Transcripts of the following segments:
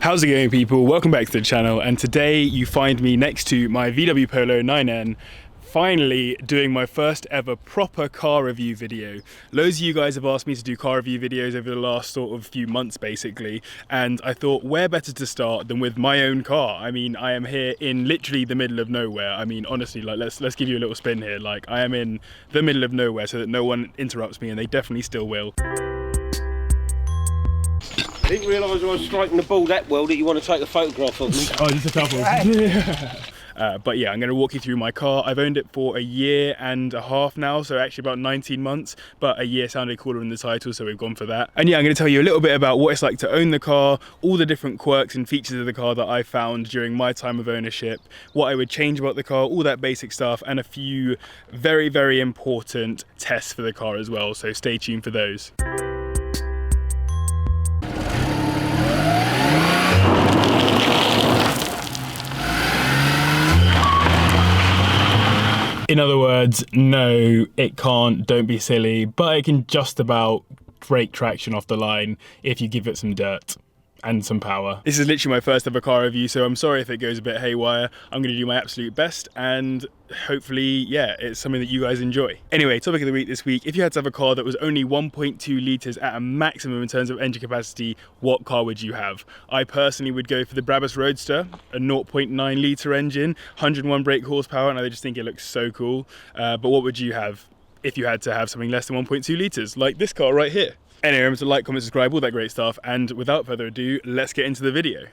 How's it going, people? Welcome back to the channel, and today you find me next to my VW Polo 9N, finally doing my first ever proper car review video. Loads of you guys have asked me to do car review videos over the last sort of few months basically, and I thought where better to start than with my own car. I mean, I am here in literally the middle of nowhere. I mean, honestly, like let's give you a little spin here. Like, I am in the middle of nowhere so that no one interrupts me, and they definitely still will. I didn't realise I was striking the ball that well that you want to take a photograph of me. Oh, just a couple. But yeah, I'm going to walk you through my car. I've owned it for a year and a half now, so actually about 19 months, but a year sounded cooler in the title, so we've gone for that. And yeah, I'm going to tell you a little bit about what it's like to own the car, all the different quirks and features of the car that I found during my time of ownership, what I would change about the car, all that basic stuff, and a few very, very important tests for the car as well, so stay tuned for those. In other words, no, it can't, don't be silly, but it can just about break traction off the line if you give it some dirt and some power. This is literally my first ever car review, so I'm sorry if it goes a bit haywire. I'm going to do my absolute best, and hopefully, yeah, it's something that you guys enjoy. Anyway, topic of the week this week: if you had to have a car that was only 1.2 litres at a maximum in terms of engine capacity, what car would you have? I personally would go for the Brabus Roadster, a 0.9 litre engine, 101 brake horsepower, and I just think it looks so cool. But what would you have if you had to have something less than 1.2 litres, like this car right here? Anyway, remember to like, comment, subscribe, all that great stuff, and without further ado, let's get into the video.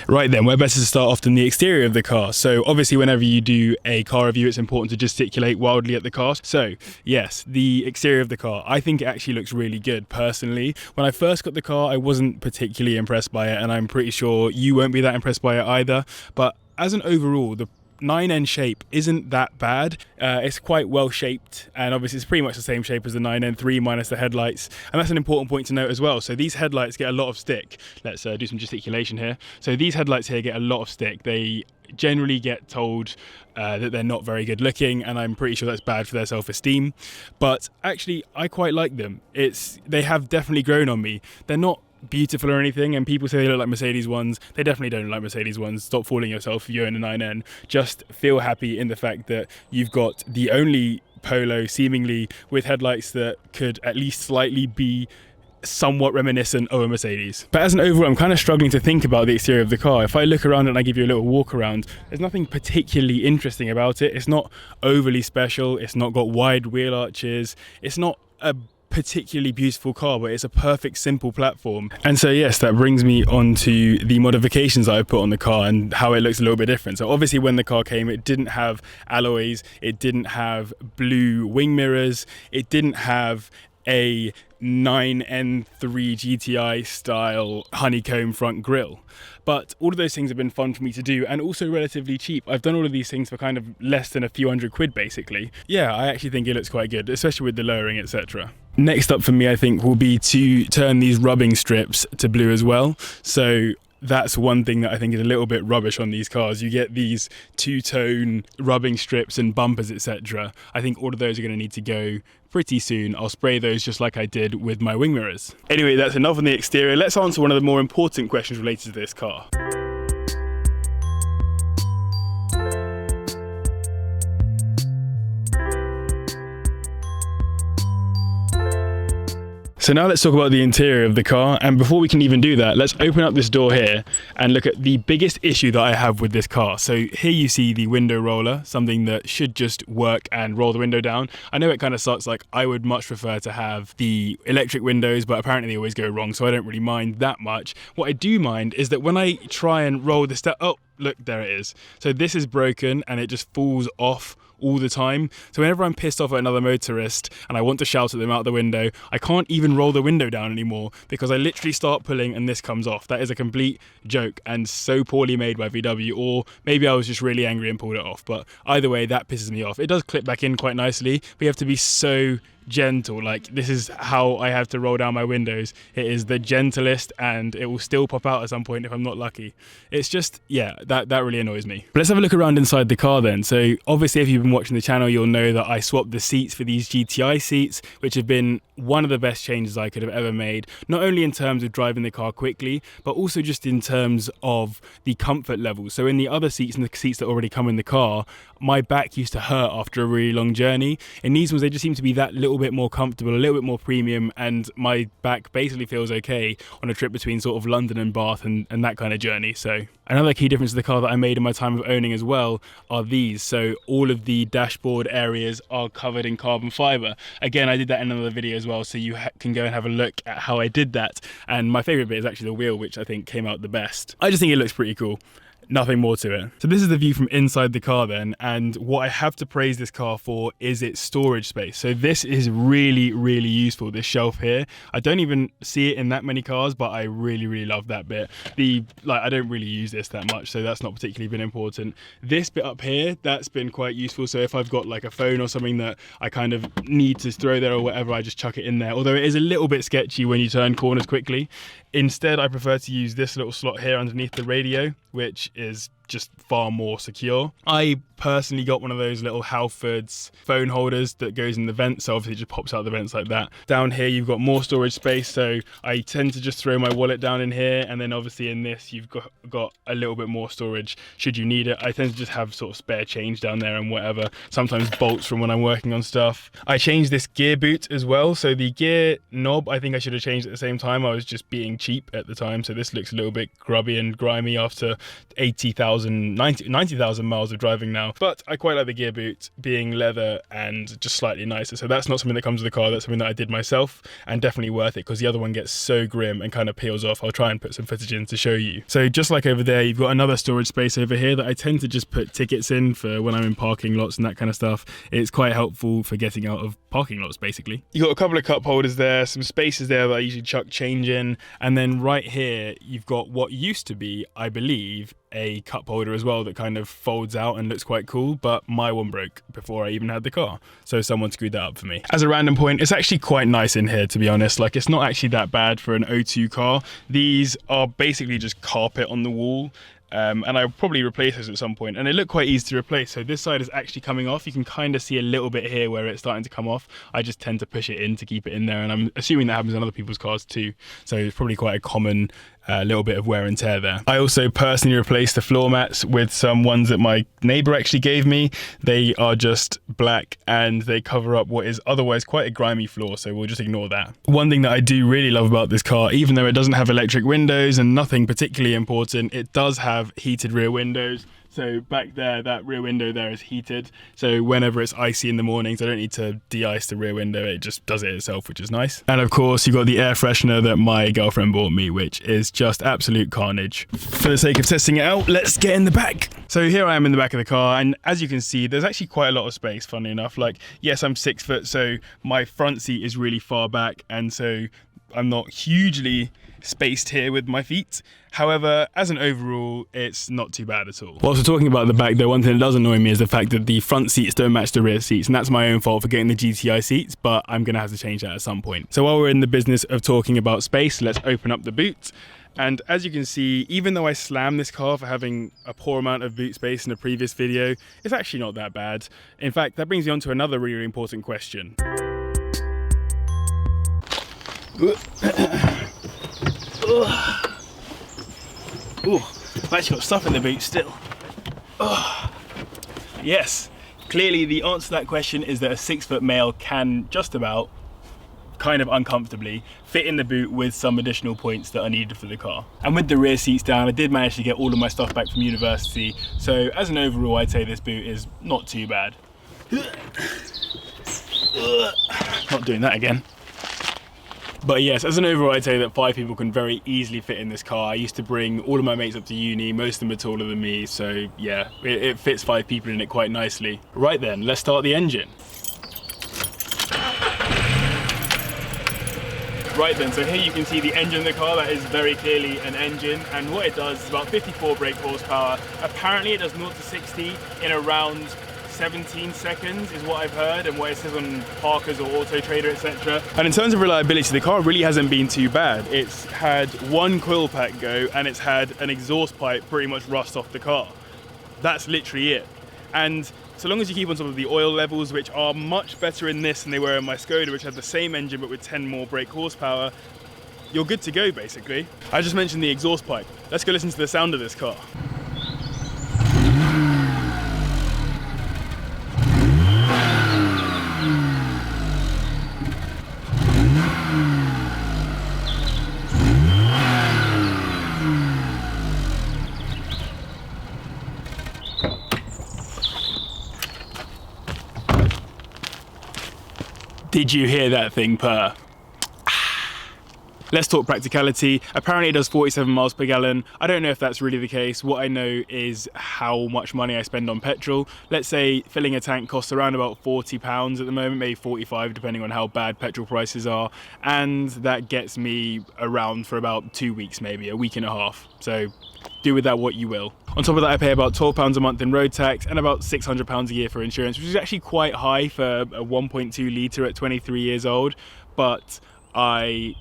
Right then, where better to start off than the exterior of the car? So obviously whenever you do a car review, it's important to gesticulate wildly at the car. So yes, the exterior of the car, I think it actually looks really good personally. When I first got the car, I wasn't particularly impressed by it, and I'm pretty sure you won't be that impressed by it either. But as an overall, the 9N shape isn't that bad. It's quite well shaped, and obviously it's pretty much the same shape as the 9N3 minus the headlights, and that's an important point to note as well. So these headlights get a lot of stick. Let's do some gesticulation here. So these headlights here get a lot of stick. They generally get told that they're not very good looking, and I'm pretty sure that's bad for their self-esteem, but actually I quite like them. They have definitely grown on me. They're not beautiful or anything, and people say they look like Mercedes ones. They definitely don't look like Mercedes ones. Stop fooling yourself if you own a 9N. Just feel happy in the fact that you've got the only Polo seemingly with headlights that could at least slightly be somewhat reminiscent of a Mercedes. But as an overall, I'm kind of struggling to think about the exterior of the car. If I look around and I give you a little walk around, there's nothing particularly interesting about it. It's not overly special. It's not got wide wheel arches. It's not a particularly beautiful car, but it's a perfect simple platform. And so yes, that brings me on to the modifications that I put on the car and how it looks a little bit different. So obviously when the car came, it didn't have alloys, it didn't have blue wing mirrors, it didn't have a 9N3 GTI style honeycomb front grille. But all of those things have been fun for me to do, and also relatively cheap. I've done all of these things for kind of less than a few £100 basically. Yeah, I actually think it looks quite good, especially with the lowering, etc. Next up for me, I think, will be to turn these rubbing strips to blue as well. So that's one thing that I think is a little bit rubbish on these cars. You get these two-tone rubbing strips and bumpers, etc. I think all of those are going to need to go pretty soon. I'll spray those just like I did with my wing mirrors. Anyway, that's enough on the exterior. Let's answer one of the more important questions related to this car. So now let's talk about the interior of the car, and before we can even do that, let's open up this door here and look at the biggest issue that I have with this car. So here you see the window roller, something that should just work and roll the window down. I know it kind of sucks, like I would much prefer to have the electric windows, but apparently they always go wrong, so I don't really mind that much. What I do mind is that when I try and roll the oh, look, there it is. So this is broken and it just falls off all the time. So whenever I'm pissed off at another motorist and I want to shout at them out the window, I can't even roll the window down anymore because I literally start pulling and this comes off. That is a complete joke and so poorly made by VW, or maybe I was just really angry and pulled it off. But either way, that pisses me off. It does clip back in quite nicely, but you have to be so gentle. Like, this is how I have to roll down my windows. It is the gentlest, and it will still pop out at some point if I'm not lucky. It's just, yeah, that really annoys me. But let's have a look around inside the car then. So obviously, if you've been watching the channel, you'll know that I swapped the seats for these GTI seats, which have been one of the best changes I could have ever made, not only in terms of driving the car quickly, but also just in terms of the comfort level. So in the other seats and the seats that already come in the car, my back used to hurt after a really long journey. In these ones, they just seem to be that little bit more comfortable, a little bit more premium, and my back basically feels okay on a trip between sort of London and Bath and that kind of journey. So another key difference to the car that I made in my time of owning as well are these. So all of the dashboard areas are covered in carbon fiber. Again, I did that in another video as well, so you can go and have a look at how I did that. And my favorite bit is actually the wheel, which I think came out the best. I just think it looks pretty cool. Nothing more to it. So this is the view from inside the car then, and what I have to praise this car for is its storage space. So this is really, really useful, this shelf here. I don't even see it in that many cars, but I really, really love that bit. I don't really use this that much, so that's not particularly been important. This bit up here, that's been quite useful. So if I've got like a phone or something that I kind of need to throw there or whatever, I just chuck it in there. Although it is a little bit sketchy when you turn corners quickly. Instead, I prefer to use this little slot here underneath the radio, which is just far more secure. I personally got one of those little Halfords phone holders that goes in the vent, so obviously it just pops out the vents like that. Down here you've got more storage space, so I tend to just throw my wallet down in here, and then obviously in this you've got a little bit more storage should you need it. I tend to just have sort of spare change down there and whatever, sometimes bolts from when I'm working on stuff. I changed this gear boot as well, so the gear knob I think I should have changed at the same time. I was just being cheap at the time, so this looks a little bit grubby and grimy after 90,000 miles of driving now. But I quite like the gear boot being leather and just slightly nicer. So that's not something that comes with the car, that's something that I did myself, and definitely worth it because the other one gets so grim and kind of peels off. I'll try and put some footage in to show you. So just like over there, you've got another storage space over here that I tend to just put tickets in for when I'm in parking lots and that kind of stuff. It's quite helpful for getting out of parking lots basically. You've got a couple of cup holders there, some spaces there that I usually chuck change in, and then right here you've got what used to be, I believe, a cup holder as well that kind of folds out and looks quite cool, but my one broke before I even had the car, so someone screwed that up for me. As a random point, it's actually quite nice in here, to be honest. Like, it's not actually that bad for an O2 car. These are basically just carpet on the wall, and I'll probably replace those at some point, and they look quite easy to replace. So this side is actually coming off. You can kind of see a little bit here where it's starting to come off. I just tend to push it in to keep it in there, and I'm assuming that happens in other people's cars too, so it's probably quite a common little bit of wear and tear there. I also personally replaced the floor mats with some ones that my neighbor actually gave me. They are just black and they cover up what is otherwise quite a grimy floor, so we'll just ignore that. One thing that I do really love about this car, even though it doesn't have electric windows and nothing particularly important, it does have heated rear windows. So back there, that rear window there is heated. So whenever it's icy in the mornings, I don't need to de-ice the rear window. It just does it itself, which is nice. And of course, you've got the air freshener that my girlfriend bought me, which is just absolute carnage. For the sake of testing it out, let's get in the back. So here I am in the back of the car, and as you can see, there's actually quite a lot of space, funnily enough. Like, yes, I'm 6 foot, so my front seat is really far back, and so I'm not hugely spaced here with my feet. However, as an overall, it's not too bad at all. Whilst we're talking about the back though, one thing that does annoy me is the fact that the front seats don't match the rear seats, and that's my own fault for getting the GTI seats, but I'm gonna have to change that at some point. So while we're in the business of talking about space, let's open up the boot. And as you can see, even though I slammed this car for having a poor amount of boot space in a previous video, it's actually not that bad. In fact, that brings me on to another really important question. Ooh, I've actually got stuff in the boot still. Yes, clearly the answer to that question is that a 6 foot male can just about, kind of uncomfortably, fit in the boot with some additional points that are needed for the car. And with the rear seats down, I did manage to get all of my stuff back from university, so as an overall, I'd say this boot is not too bad. Not doing that again. But yes, as an overall, I'd say that 5 people can very easily fit in this car. I used to bring all of my mates up to uni, most of them are taller than me, so yeah, it fits 5 people in it quite nicely. Right then, let's start the engine. Right then, so here you can see the engine of the car. That is very clearly an engine, and what it does is about 54 brake horsepower. Apparently it does 0 to 60 in around 17 seconds is what I've heard and what it says on Parker's or Auto Trader, etc. And in terms of reliability, the car really hasn't been too bad. It's had one coil pack go and it's had an exhaust pipe pretty much rust off the car. That's literally it. And so long as you keep on top of the oil levels, which are much better in this than they were in my Skoda, which had the same engine but with 10 more brake horsepower, you're good to go basically. I just mentioned the exhaust pipe. Let's go listen to the sound of this car. Did you hear that thing purr? Let's talk practicality. Apparently it does 47 miles per gallon. I don't know if that's really the case. What I know is how much money I spend on petrol. Let's say filling a tank costs around about £40 at the moment, maybe 45 depending on how bad petrol prices are. And that gets me around for about 2 weeks, maybe a week and a half. So do with that what you will. On top of that, I pay about £12 a month in road tax and about £600 a year for insurance, which is actually quite high for a 1.2 litre at 23 years old. But I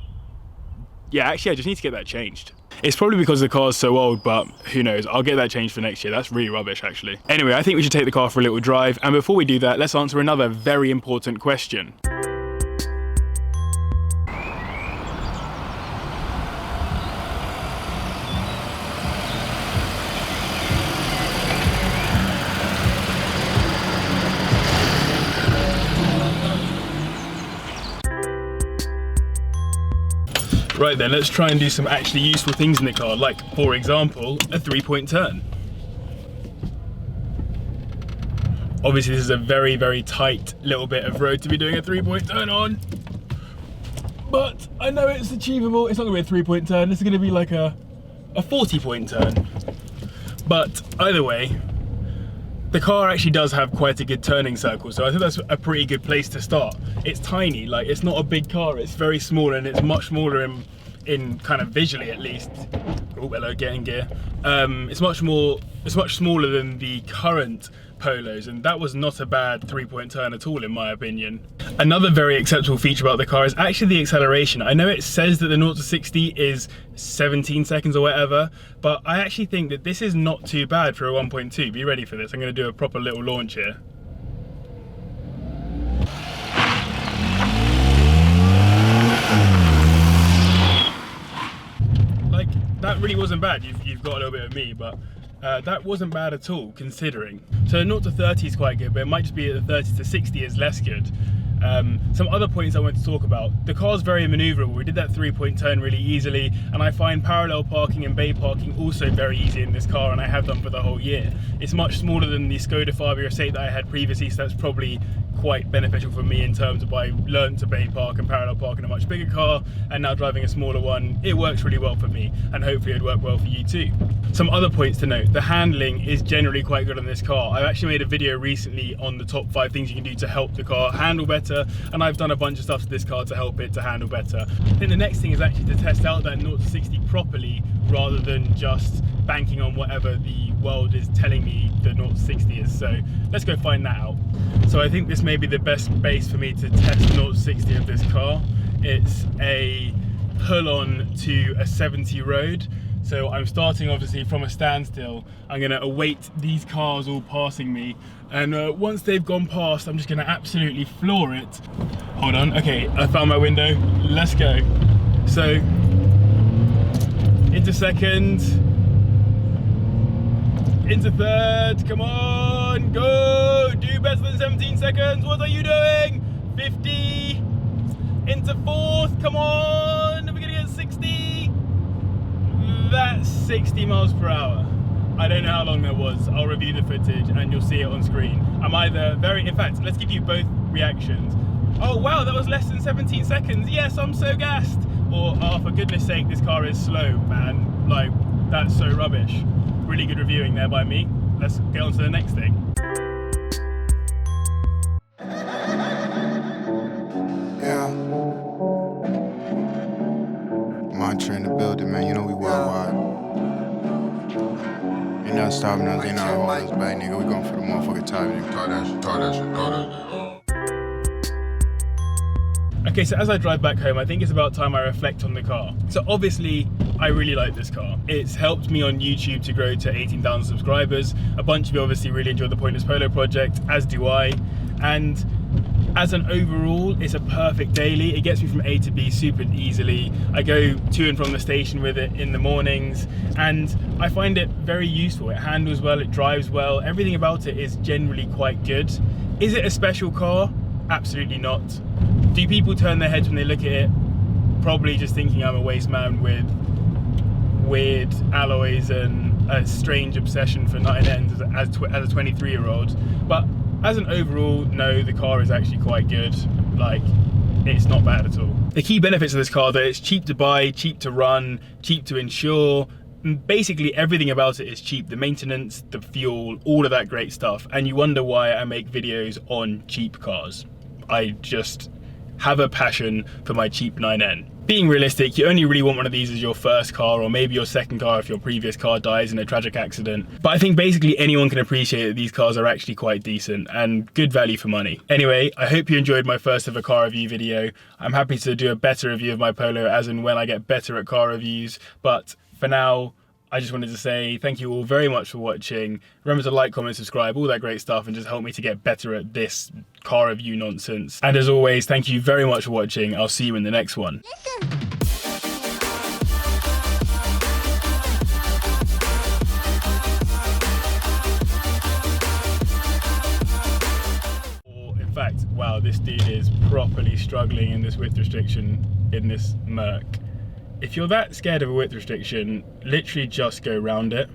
just need to get that changed. It's probably because the car's so old, but who knows, I'll get that changed for next year. That's really rubbish actually. Anyway, I think we should take the car for a little drive, and before we do that, let's answer another very important question. Right then, let's try and do some actually useful things in the car, like, for example, a 3-point turn. Obviously, this is a very, very tight little bit of road to be doing a 3-point turn on, but I know it's achievable. It's not gonna be a 3-point turn, this is gonna be like a 40-point turn. But either way, the car actually does have quite a good turning circle, so I think that's a pretty good place to start. It's tiny, like it's not a big car, it's very small, and it's much smaller in kind of visually at least. Oh, hello, getting gear. It's much smaller than the current Polos, and that was not a bad 3-point turn at all in my opinion. Another very acceptable feature about the car is actually the acceleration. I know it says that the 0 to 60 is 17 seconds or whatever, but I actually think that this is not too bad for a 1.2. Be ready for this, I'm going to do a proper little launch here. Like, that really wasn't bad. You've got a little bit of me, but that wasn't bad at all, considering. So 0 to 30 is quite good, but it might just be that the 30 to 60 is less good. Some other points I want to talk about. The car's very maneuverable. We did that 3-point turn really easily, and I find parallel parking and bay parking also very easy in this car, and I have done for the whole year. It's much smaller than the Skoda Fabia Estate that I had previously, so that's probably quite beneficial for me in terms of I learned to bay park and parallel park in a much bigger car, and now driving a smaller one, it works really well for me, and hopefully it'd work well for you too. Some other points to note: the handling is generally quite good on this car. I've actually made a video recently on the top 5 things you can do to help the car handle better, and I've done a bunch of stuff to this car to help it to handle better. Then the next thing is actually to test out that 0 to 60 properly, rather than just banking on whatever the world is telling me the 0 to 60 is. So let's go find that out. So I think this may be the best base for me to test 0 to 60 of this car. It's a pull-on to a 70 road. So I'm starting obviously from a standstill. I'm gonna await these cars all passing me, and once they've gone past, I'm just gonna absolutely floor it. Hold on, okay, I found my window, let's go. So, into second, into third, come on, go, do better than 17 seconds, what are you doing? 50, into fourth, come on, are we gonna get 60? That's 60 miles per hour. I don't know how long that was. I'll review the footage and you'll see it on screen. I'm either in fact, let's give you both reactions. Oh wow, that was less than 17 seconds. Yes, I'm so gassed. Or, oh, for goodness sake, this car is slow, man. Like, that's so rubbish. Really good reviewing there by me. Let's get on to the next thing. Mantra in the building, man. You know we worldwide. You never stop popping us in our holders back, nigga. We going for the motherfucking top, nigga. Talk that shit, talk that shit, talk that shit. Okay, so as I drive back home, I think it's about time I reflect on the car. So obviously, I really like this car. It's helped me on YouTube to grow to 18,000 subscribers. A bunch of you obviously really enjoy the Pointless Polo project, as do I. And as an overall, it's a perfect daily. It gets me from A to B super easily. I go to and from the station with it in the mornings, and I find it very useful. It handles well, it drives well. Everything about it is generally quite good. Is it a special car? Absolutely not. Do people turn their heads when they look at it? Probably just thinking I'm a waste man with weird alloys and a strange obsession for 9Ns as a 23-year-old. But as an overall, no, the car is actually quite good. Like, it's not bad at all. The key benefits of this car, though, it's cheap to buy, cheap to run, cheap to insure. Basically everything about it is cheap. The maintenance, the fuel, all of that great stuff. And you wonder why I make videos on cheap cars. I just have a passion for my cheap 9N. Being realistic, you only really want one of these as your first car, or maybe your second car if your previous car dies in a tragic accident. But I think basically anyone can appreciate that these cars are actually quite decent and good value for money. Anyway, I hope you enjoyed my first ever car review video. I'm happy to do a better review of my Polo as and when I get better at car reviews, but for now, I just wanted to say thank you all very much for watching. Remember to like, comment, subscribe, all that great stuff, and just help me to get better at this car review nonsense. And as always, thank you very much for watching. I'll see you in the next one. Or in fact, wow, this dude is properly struggling in this width restriction in this Merc. If you're that scared of a width restriction, literally just go round it.